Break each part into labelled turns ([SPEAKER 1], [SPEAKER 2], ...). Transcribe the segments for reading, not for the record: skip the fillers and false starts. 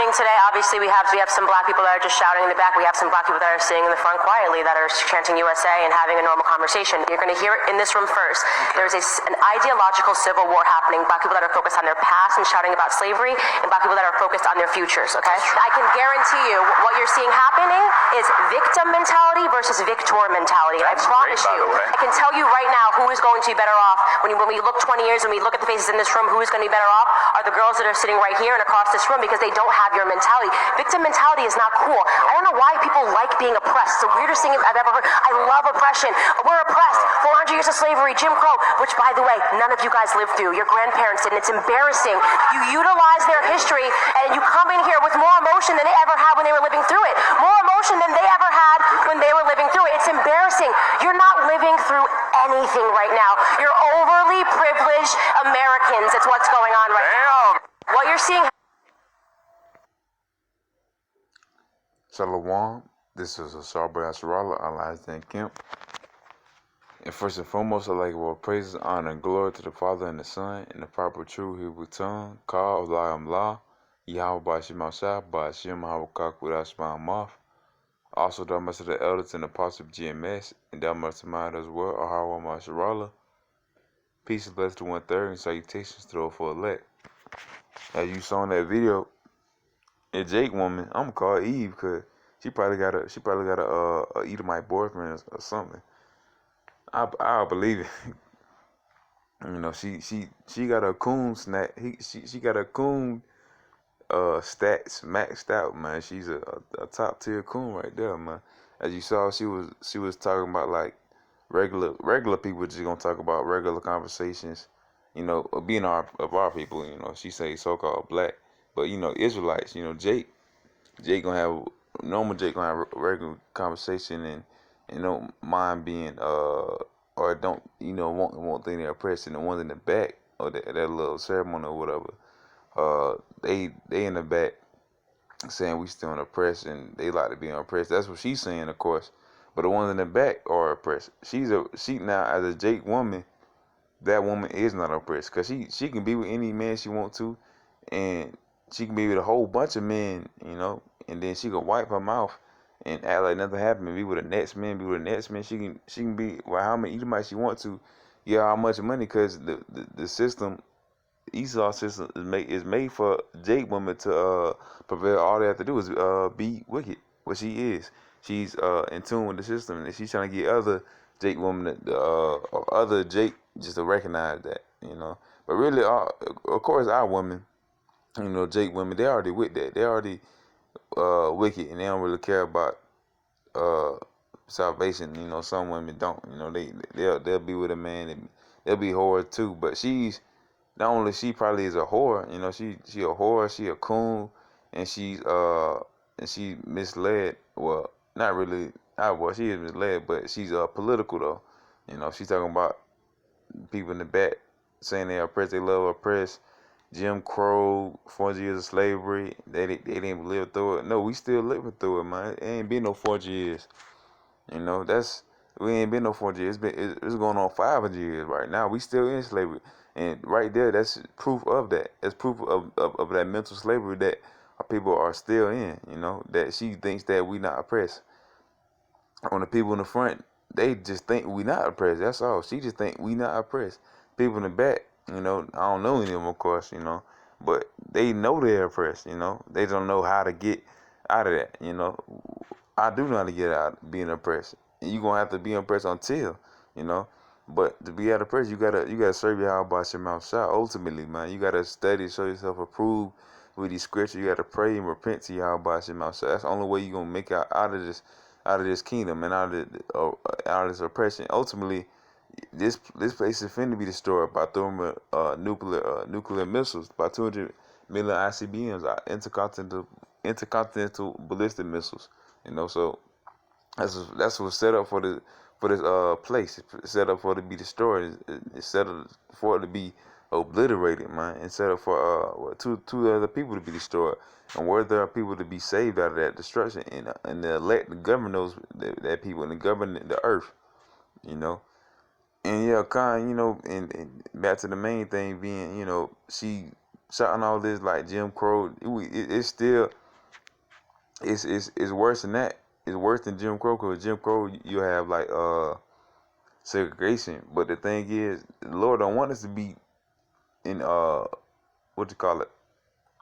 [SPEAKER 1] happening today. Obviously, we have some black people that are just shouting in the back. We have some black people that are sitting in the front quietly that are chanting USA and having a normal conversation. You're going to hear it in this room first. There's an ideological civil war happening. Black people that are focused on their past and shouting about slavery, and black people that are focused on their futures, okay? I can guarantee you what you're seeing happening is victim mentality versus victor mentality. I promise you. I can tell you right now who is going to be better off. When we look 20 years, when we look at the faces in this room, who is going to be better off are the girls that are sitting right here and across this room, because they don't have your mentality. Victim mentality is not cool. I don't know why people like being oppressed. It's the weirdest thing I've ever heard. I love oppression. We're oppressed. 400 years of slavery, Jim Crow, which, by the way, none of you guys lived through. Your grandparents did, and it's embarrassing. You utilize their history, and you come in here with more emotion than they ever had when they were living through it. More emotion than they ever had when they were living through it. It's embarrassing. You're not living through anything right now. You're overly privileged Americans. It's what's going on right now. What you're seeing.
[SPEAKER 2] Shalom, this is Asarba Asarala, Elias Dan Kemp. And first and foremost, I'd like to give praises, honor, and glory to the Father and the Son in the proper true Hebrew tongue. Ka Olayam La, Yahweh Bashim Ashah, Bashim Hawakak without smile mouth. Also, that much of the elders and the apostles of GMS, and that much of mine as well, Ahawa Masharala. Peace and blessings to 1/3, and salutations to the full elect. As you saw in that video, a Jake woman, I'm gonna call her Eve, because she probably got a Edomite boyfriend or something. I believe it. You know, she got a coon snack. She got a coon stats maxed out, man. She's a top tier coon right there, man. As you saw, she was talking about like regular people just gonna talk about regular conversations, you know, being of our people. You know, she say so-called black, but you know, Israelites. You know, Jake gonna have normal. Jake gonna have a regular conversation and don't mind being or don't, you know, won't think they're oppressed. And the ones in the back or that little ceremony or whatever, they in the back saying we still oppressed and they like to be oppressed. That's what she's saying, of course. But the ones in the back are oppressed. She now, as a Jake woman, that woman is not oppressed, because she can be with any man she want to, and she can be with a whole bunch of men, you know, and then she can wipe her mouth and act like nothing happened. Be with the next man, She can be with how many Edomites she want to, yeah, how much money, because the system, Esau system is made for Jake women to prevail. All they have to do is be wicked. What she is. She's in tune with the system, and she's trying to get other Jake women, or other Jake, just to recognize that, you know. But really, of course, our women, you know, Jake women, they already with that. They already wicked, and they don't really care about salvation. You know, some women don't. You know, they'll be with a man, and they'll be whores too. But she's not only, she probably is a whore. You know, she a whore, she a coon, and she misled. Well, not really. Well, she is misled, but she's political though. You know, she's talking about people in the back saying they oppressed, they love oppressed. Jim Crow, 400 years of slavery, they didn't live through it. No, we still living through it, man. It ain't been no 400 years. You know, we ain't been no 400 years. It's going on 500 years right now. We still in slavery. And right there, that's proof of that. That's proof of that mental slavery that our people are still in, you know, that she thinks that we not oppressed. On the people in the front, they just think we not oppressed. That's all. She just think we not oppressed. People in the back, you know, I don't know any of them, of course, you know, but they know they're oppressed, you know. They don't know how to get out of that, you know. I do know how to get out of being oppressed. And you're gonna have to be oppressed until, you know. But to be out of pressure, you gotta serve your house by your mouth shut. Ultimately, man, you gotta study, show yourself approved with these scriptures. You gotta pray and repent to your house by your mouth shut. That's the only way you're gonna make out of this kingdom and out of this oppression. Ultimately, this place is finna be destroyed by throwing nuclear missiles, by 200 million ICBMs, intercontinental ballistic missiles. You know, so that's what's set up for this place. It's set up for it to be destroyed. It's set up for it to be obliterated, man. It's set up for two other people to be destroyed, and where there are people to be saved out of that destruction, and to elect the govern those that people and the govern the earth, you know. And yeah, Khan, you know, and back to the main thing being, you know, she shouting all this like Jim Crow. It's still it's worse than that. It's worse than Jim Crow, because Jim Crow you have like segregation. But the thing is, the Lord don't want us to be in what you call it,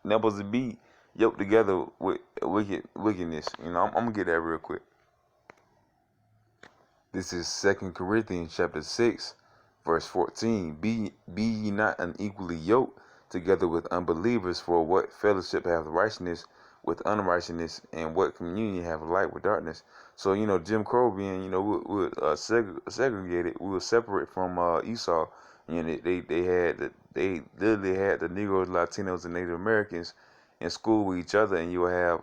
[SPEAKER 2] never to be yoked together with wickedness. I'm gonna get that real quick. This is 2 Corinthians chapter 6, verse 14. Be ye not unequally yoked together with unbelievers, for what fellowship hath righteousness with unrighteousness, and what communion have light with darkness? So, Jim Crow being, we segregated, we were separate from Esau. They literally had the Negroes, Latinos, and Native Americans in school with each other, and you would have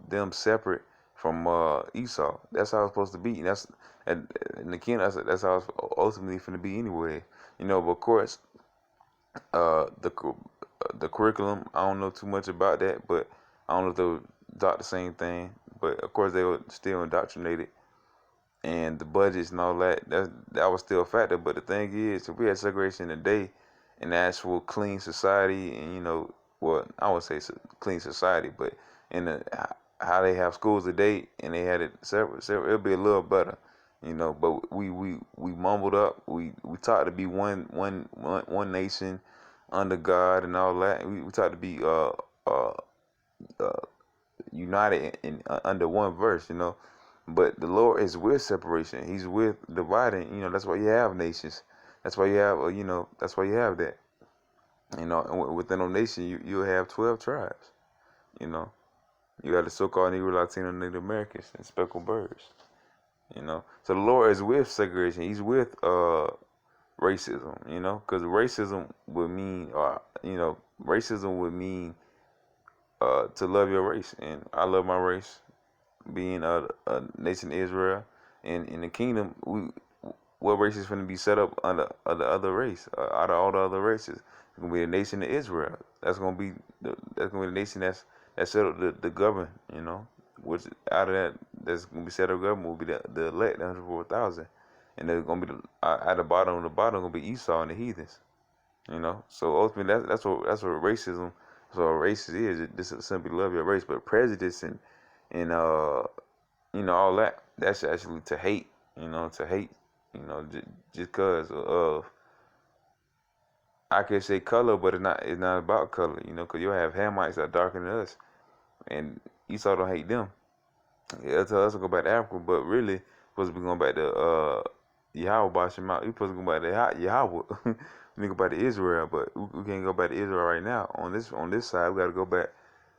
[SPEAKER 2] them separate from Esau. That's how it's supposed to be. And again, that's how it's ultimately going to be anyway. But of course, the curriculum, I don't know too much about that, but I don't know if they were taught the same thing. But of course, they were still indoctrinated, and the budgets and all that was still a factor. But the thing is, if we had segregation today, an actual clean society, and well, I would say clean society, but in how they have schools today, and they had it separate, it'll be a little better. But we mumbled up. We taught to be one nation under God and all that. We taught to be united in under one verse. But the Lord is with separation. He's with dividing. That's why you have nations. That's why you have That's why you have that. And within a nation, you have 12 tribes. You got the so-called Negro, Latino, Native Americans, and speckled birds. So the Lord is with segregation. He's with racism. Because racism would mean, racism would mean to love your race, and I love my race. Being a nation Israel, and in the kingdom, what race is going to be set up under the other race? Out of all the other races, it's going to be the nation of Israel. That's going to be the nation that's set up to govern. Which out of that's going to be set up government will be the elect, 104,000, and there's going to be at the bottom of the bottom going to be Esau and the heathens. So ultimately that's what racism. So race is just simply love your race, but prejudice and all that's actually to hate. To hate. Just because of, I could say color, but it's not about color. Because you'll have Hamites that are darker than us, and Esau don't hate them. Yeah, tell us to go back to Africa, but really supposed to be going back to Yahweh Bashima. We supposed to go back to Yahweh. We go back to Israel, but we can't go back to Israel right now. On this side, we got to go back.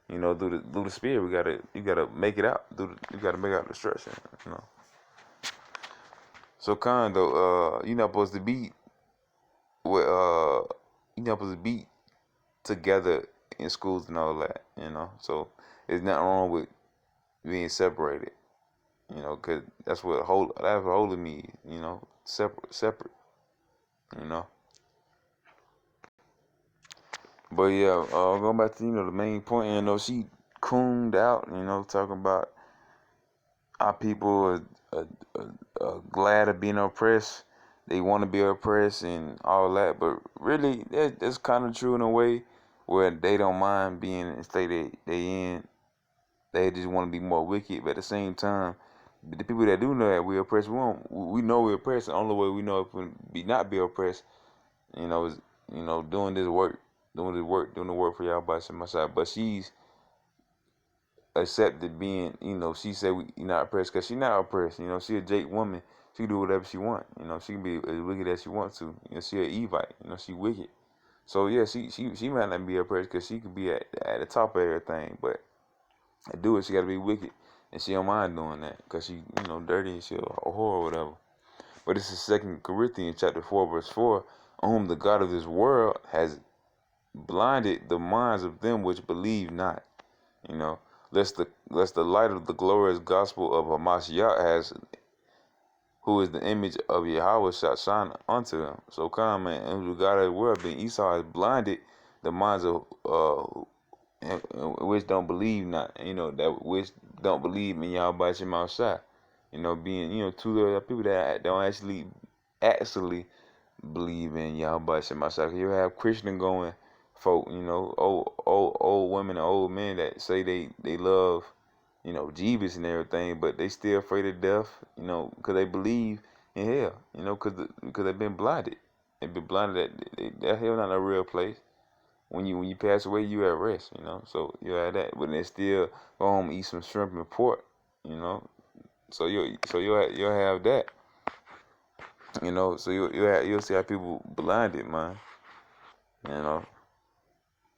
[SPEAKER 2] Through the spirit, you gotta make it out. You gotta make out destruction. So kind though, you're not supposed to be with you're not supposed to be together in schools and all that. So there's nothing wrong with being separated. Cause that's what holy means. Separate. But yeah, going back to the main point. She cooned out. Talking about our people are glad of being oppressed. They want to be oppressed and all that. But really, that's kind of true in a way, where they don't mind being in the state they in. They just want to be more wicked. But at the same time, the people that do know that we're oppressed, we know we're oppressed. The only way we know if we not be oppressed, is doing the work for y'all by my side. But she's accepted being, she said we not oppressed because she not oppressed. She a Jake woman. She can do whatever she want. She can be as wicked as she wants to. She a Evite. She wicked. So yeah, she might not be oppressed because she could be at the top of everything. But to do it, she got to be wicked, and she don't mind doing that because she, dirty and she a whore or whatever. But this is 2 Corinthians chapter 4, verse 4, on whom the God of this world has blinded the minds of them which believe not. Lest the light of the glorious gospel of Hamashiach who is the image of Yahweh shall shine unto them. So come, man, and the God of the world, being Esau, has blinded the minds of which don't believe not. That which don't believe in Yahweh Shema Shai. Being two people that don't actually believe in Yahweh Shema Shai. You have Christian going folk, old women and old men that say they love, Jesus and everything, but they still afraid of death, because they believe in hell, because they've been blinded. They've been blinded that hell not a real place. When you pass away, you at rest, So you have that, but they still go home and eat some shrimp and pork, you know. So you'll have that, So you'll see how people blinded, man, you know.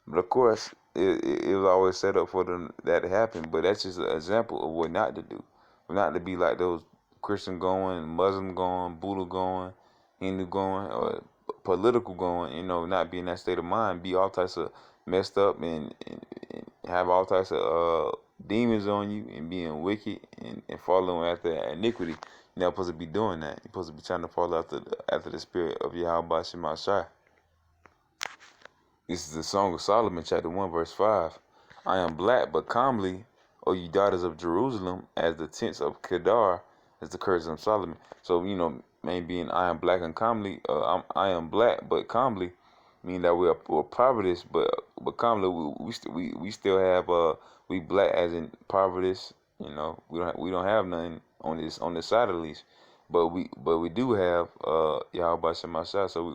[SPEAKER 2] But of course, it was always set up for them that to happen. But that's just an example of what not to do. Not to be like those Christian going, Muslim going, Buddha going, Hindu going, or political going. Not be in that state of mind. Be all types of messed up and have all types of demons on you and being wicked and following after iniquity. You're not supposed to be doing that. You're supposed to be trying to follow after the spirit of Yahweh Shema Shai. This is the Song of Solomon, chapter 1, verse 5. I am black, but comely, O you daughters of Jerusalem, as the tents of Kedar, as the curtains of Solomon. So, man, being I am black and comely, I am black, but comely, meaning that we're poverty, but comely, we still have, we black as in poverty, we don't have nothing on this side at least. But we do have Yahweh Shema Shai, so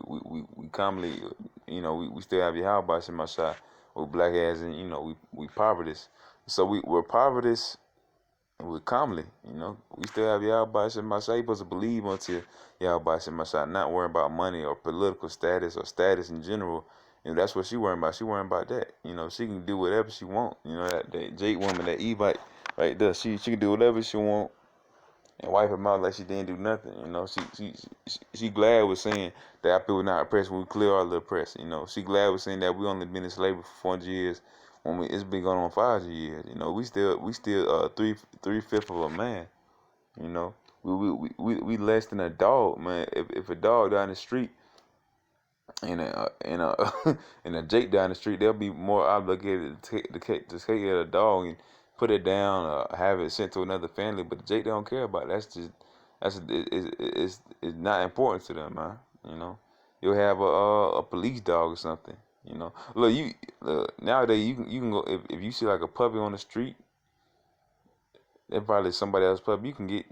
[SPEAKER 2] we commonly, we still have Yahweh Shema Shai. We're black as in, we poverty. So we're poverty and we're commonly, we still have Yahweh Shema Shai. You're supposed to believe unto Yahweh Shema Shai, not worrying about money or political status or status in general. That's what she worrying about. She worrying about that. She can do whatever she want. That Jade woman, that Evite right there, she can do whatever she want and wipe her mouth like she didn't do nothing. She glad with saying that our people not oppressed when we clear all the oppressed. She glad with saying that we only been in slavery for 400 years when it's been going on 500 years. We still three-fifths of a man. We less than a dog, man. If a dog down the street and a Jake down the street, they'll be more obligated to take care of the dog and put it down or have it sent to another family. But Jake don't care about it. It's not important to them, man. You'll have a police dog or something. Look, nowadays you can go if you see like a puppy on the street. They're probably somebody else's puppy. You can get,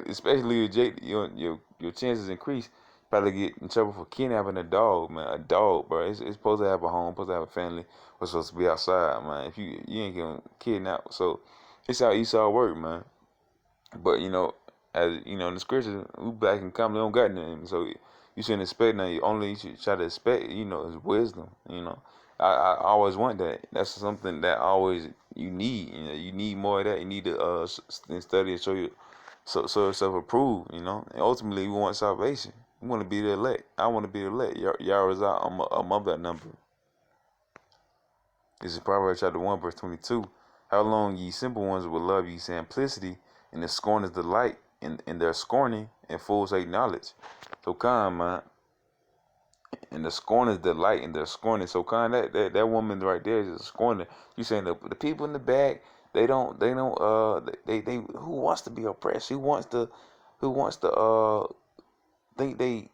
[SPEAKER 2] especially with Jake, your chances increase. Probably get in trouble for kidnapping a dog, man. A dog, bro. It's supposed to have a home, supposed to have a family. We're supposed to be outside, man. If you ain't gonna kidnap, so it's how Esau work, man. But as in the scriptures, we black and common don't got nothing, so you shouldn't expect nothing. You should try to expect, is wisdom. I always want that. That's something that always you need. You need more of that. You need to study and show yourself approved. And ultimately, we want salvation. We want to be the elect. I want to be the elect. Y'all reside among that number. This is Proverbs chapter 1, verse 22. How long ye simple ones will love ye simplicity, and the scorners delight in their scorning, and fools hate knowledge. So kind, man. And the scorners delight in their scorning. So kind, that woman right there is a scorner. You saying the people in the back, they who wants to be oppressed? Who wants to think they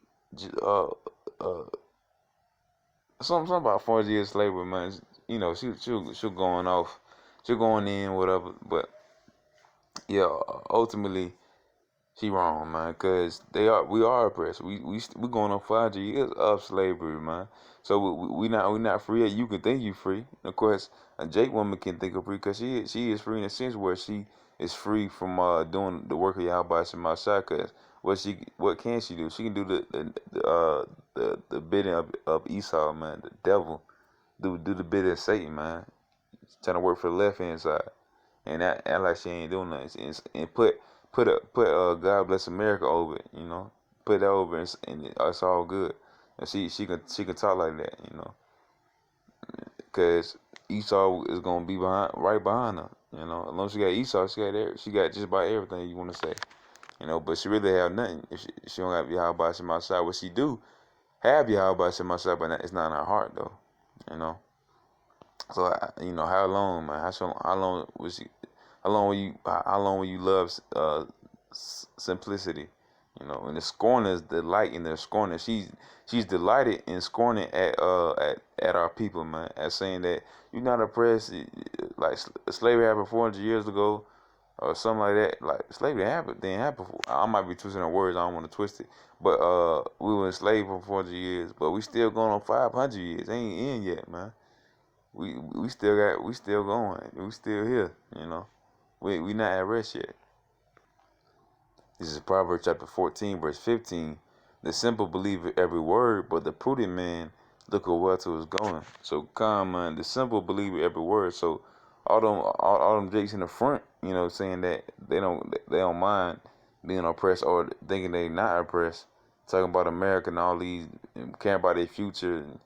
[SPEAKER 2] something about 4 years slavery, man. She'll going off, she'll going in, whatever. But yeah, ultimately she wrong, man. Cause we are oppressed. We going on 500 years of slavery, man. So we not free. You can think you free. Of course, a Jake woman can think of free, cause she is free in a sense where she is free from doing the work of Yahweh Shema Shai. Cause what can she do? She can do the bidding of Esau, man, the devil. Do the bidding of Satan, man. She's trying to work for the left hand side, and act like she ain't doing nothing. And put God bless America over it, Put that over, and it's all good. And she can talk like that, Cause Esau is gonna be right behind her, As long as she got Esau, she got just about everything you want to say. But she really have nothing if she don't have Yahweh Shema Shai. What she do have Yahweh Shema Shai, but it's not in her heart though, So how long, man? How long was she? How long will you love simplicity? You know, and the scorners delight in their scorning. She's delighted in scorning at our people, man, at saying that you're not oppressed. Like slavery happened 400 years ago, or something like that. Like slavery didn't happen. I might be twisting the words. I don't want to twist it, but we were enslaved for 400 years, but we still going on 500 years. Ain't in yet, man. We still going. We still here. You know, we not at rest yet. This is Proverbs chapter 14, verse 15. The simple believe every word, but the prudent man look well to his going. So come on, the simple believe every word. So all them jakes in the front, you know, saying that they don't mind being oppressed or thinking they not oppressed, talking about America and all these, and caring about their future and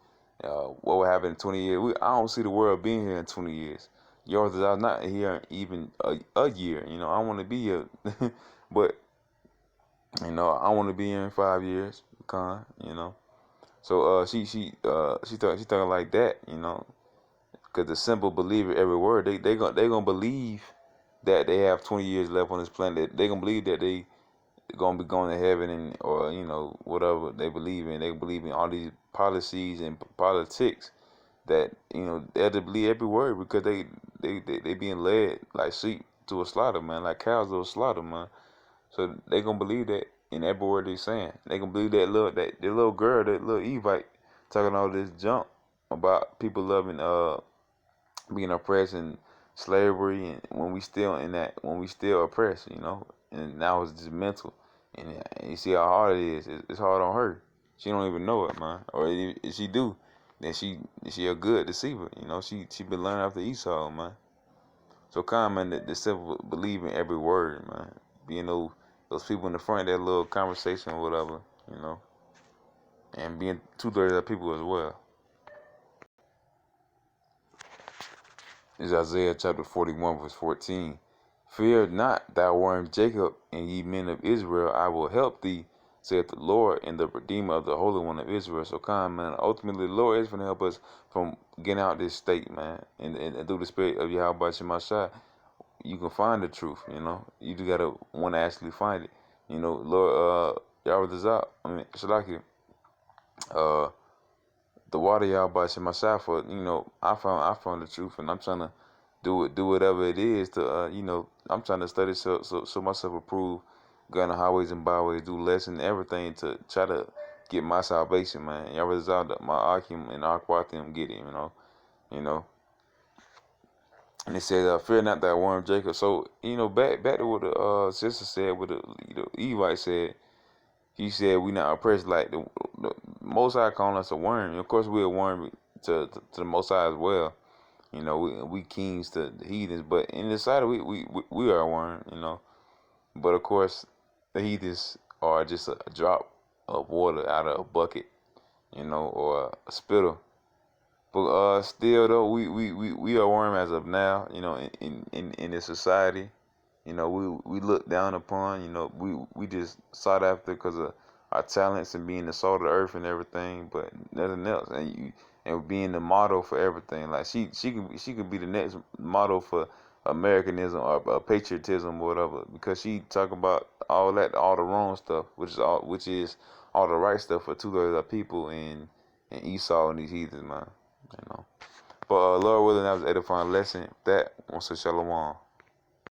[SPEAKER 2] what will happen in 20 years. I don't see the world being here in 20 years. Yours is not here even a year. You know, I want to be here, but you know, I want to be here in 5 years. You know. So she talking like that, you know, because the simple believer every word they gonna believe that they have 20 years left on this planet. They gonna believe that they gonna be going to heaven and or you know whatever they believe in. They believe in all these policies and politics that you know they have to believe every word because they being led like sheep to a slaughter, man, like cows to a slaughter, man. So they gonna believe that in every word they saying. They gonna believe that little girl, that little Evite, talking all this junk about people loving being oppressed and slavery, and when we still oppressed, you know, and now it's just mental, and you see how hard it is. It's hard on her. She don't even know it, man. Or if she do, then she a good deceiver. You know, she been learning after Esau, man. So man, the simple believe in every word, man. Being those people in the front, that little conversation or whatever, you know, and being 2/3 of people as well. Is Isaiah chapter 41, verse 14. Fear not, thou worm Jacob, and ye men of Israel, I will help thee, saith the Lord, and the Redeemer of the Holy One of Israel. So man, ultimately the Lord is going to help us from getting out this state, man, and through the spirit of Yahweh Shemashah, you can find the truth, you know. You just gotta want to actually find it. You know, Lord, Yahweh Shalaki, uh, the water Yahweh Shemashah, for you know, I found the truth, and I'm trying to do whatever it is to, you know, I'm trying to study so myself approve, go on the highways and byways, do lesson everything to try to get my salvation, man. Yahweh Zah, my Akim and Aquatim get it, you know. And it said, "Fear not that worm, Jacob." So you know, back to what the sister said, what the Evite said. He said, "We not oppressed like the Most High calling us a worm. Of course, we're a worm to the Most High as well. You know, we kings to the heathens, but in the side we are a worm. You know, but of course, the heathens are just a drop of water out of a bucket. You know, or a spittle. But still though, we are worm as of now. You know, in this society, you know, we look down upon. You know, we just sought after because of our talents and being the salt of the earth and everything, but nothing else. And being the model for everything. Like she could be the next model for Americanism or patriotism or whatever, because she talk about all the wrong stuff, which is all the right stuff for 2/3 of people in Esau and these heathens, man. You know. But Lord willing, that was an edifying lesson. That, I want to say shalom.